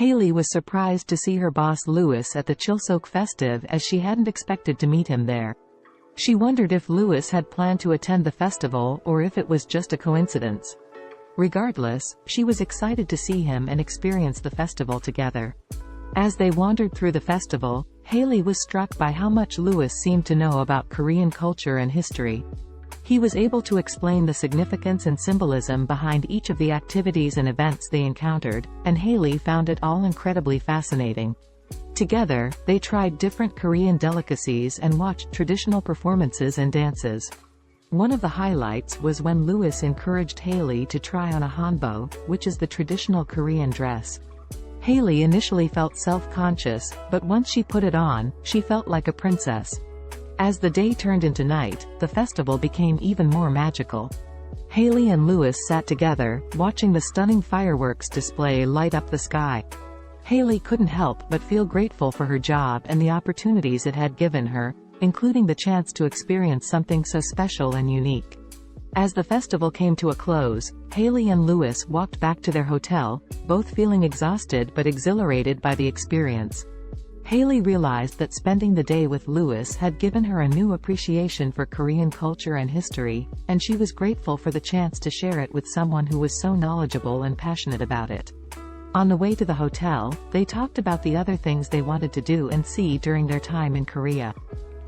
Haley was surprised to see her boss Lewis at the Chilseok festive, as she hadn't expected to meet him there. She wondered if Lewis had planned to attend the festival or if it was just a coincidence. Regardless, she was excited to see him and experience the festival together. As they wandered through the festival, Haley was struck by how much Lewis seemed to know about Korean culture and history. He was able to explain the significance and symbolism behind each of the activities and events they encountered, and Haley found it all incredibly fascinating. Together, they tried different Korean delicacies and watched traditional performances and dances. One of the highlights was when Lewis encouraged Haley to try on a hanbok, which is the traditional Korean dress. Haley initially felt self-conscious, but once she put it on, she felt like a princess. As the day turned into night, the festival became even more magical. Haley and Lewis sat together, watching the stunning fireworks display light up the sky. Haley couldn't help but feel grateful for her job and the opportunities it had given her, including the chance to experience something so special and unique. As the festival came to a close, Haley and Lewis walked back to their hotel, both feeling exhausted but exhilarated by the experience. Haley realized that spending the day with Lewis had given her a new appreciation for Korean culture and history, and she was grateful for the chance to share it with someone who was so knowledgeable and passionate about it. On the way to the hotel, they talked about the other things they wanted to do and see during their time in Korea.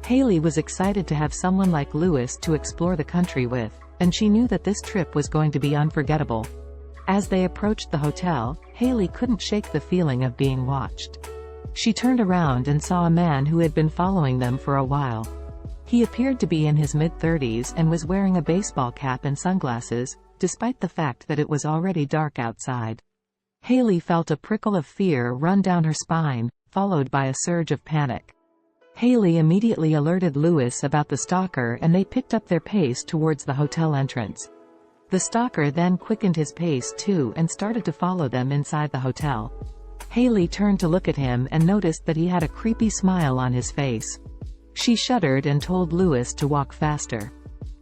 Haley was excited to have someone like Lewis to explore the country with, and she knew that this trip was going to be unforgettable. As they approached the hotel, Haley couldn't shake the feeling of being watched. She turned around and saw a man who had been following them for a while. He appeared to be in his mid-30s and was wearing a baseball cap and sunglasses, despite the fact that it was already dark outside. Haley felt a prickle of fear run down her spine, followed by a surge of panic. Haley immediately alerted Lewis about the stalker, and they picked up their pace towards the hotel entrance. The stalker then quickened his pace too and started to follow them inside the hotel. Haley turned to look at him and noticed that he had a creepy smile on his face. She shuddered and told Lewis to walk faster.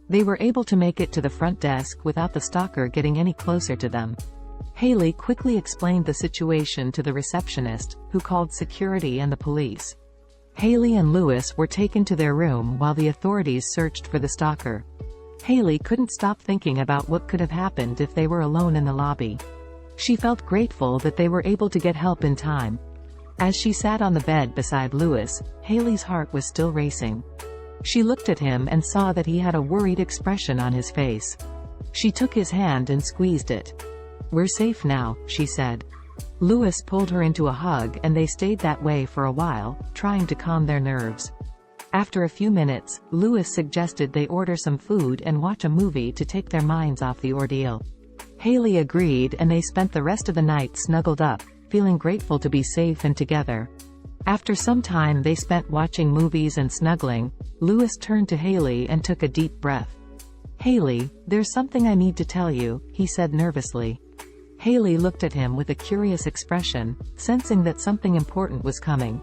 They were able to make it to the front desk without the stalker getting any closer to them. Haley quickly explained the situation to the receptionist, who called security and the police. Haley and Lewis were taken to their room while the authorities searched for the stalker. Haley couldn't stop thinking about what could have happened if they were alone in the lobby. She felt grateful that they were able to get help in time. As she sat on the bed beside Lewis, Haley's heart was still racing. She looked at him and saw that he had a worried expression on his face. She took his hand and squeezed it. "We're safe now," she said. Lewis pulled her into a hug, and they stayed that way for a while, trying to calm their nerves. After a few minutes, Lewis suggested they order some food and watch a movie to take their minds off the ordeal. Haley agreed, and they spent the rest of the night snuggled up, feeling grateful to be safe and together. After some time they spent watching movies and snuggling, Lewis turned to Haley and took a deep breath. "Haley, there's something I need to tell you," he said nervously. Haley looked at him with a curious expression, sensing that something important was coming.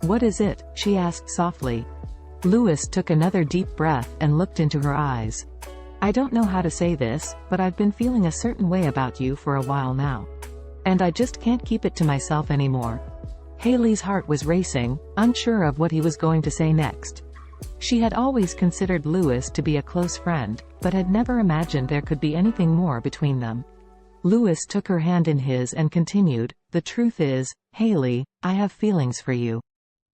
"What is it?" she asked softly. Lewis took another deep breath and looked into her eyes. "I don't know how to say this, but I've been feeling a certain way about you for a while now. And I just can't keep it to myself anymore." Haley's heart was racing, unsure of what he was going to say next. She had always considered Lewis to be a close friend, but had never imagined there could be anything more between them. Lewis took her hand in his and continued, "The truth is, Haley, I have feelings for you.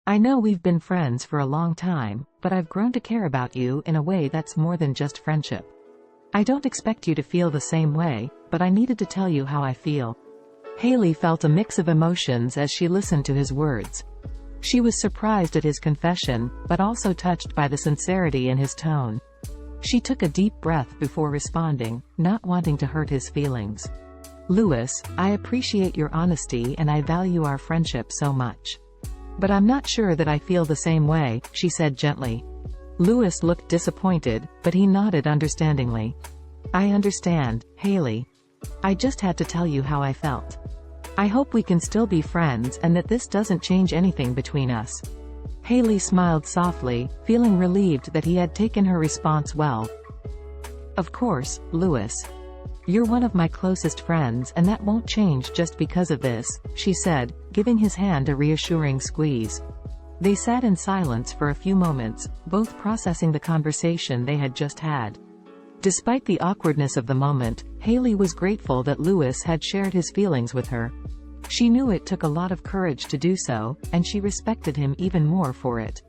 I know we've been friends for a long time, but I've grown to care about you in a way that's more than just friendship. I don't expect you to feel the same way, but I needed to tell you how I feel." Haley felt a mix of emotions as she listened to his words. She was surprised at his confession, but also touched by the sincerity in his tone. She took a deep breath before responding, not wanting to hurt his feelings. "Lewis, I appreciate your honesty and I value our friendship so much. But I'm not sure that I feel the same way," she said gently. Lewis looked disappointed, but he nodded understandingly. "I understand, Haley. I just had to tell you how I felt. I hope we can still be friends and that this doesn't change anything between us." Haley smiled softly, feeling relieved that he had taken her response well. "Of course, Lewis. "You're one of my closest friends and that won't change just because of this," she said, giving his hand a reassuring squeeze. They sat in silence for a few moments, both processing the conversation they had just had. Despite the awkwardness of the moment, Haley was grateful that Louis had shared his feelings with her. She knew it took a lot of courage to do so, and she respected him even more for it.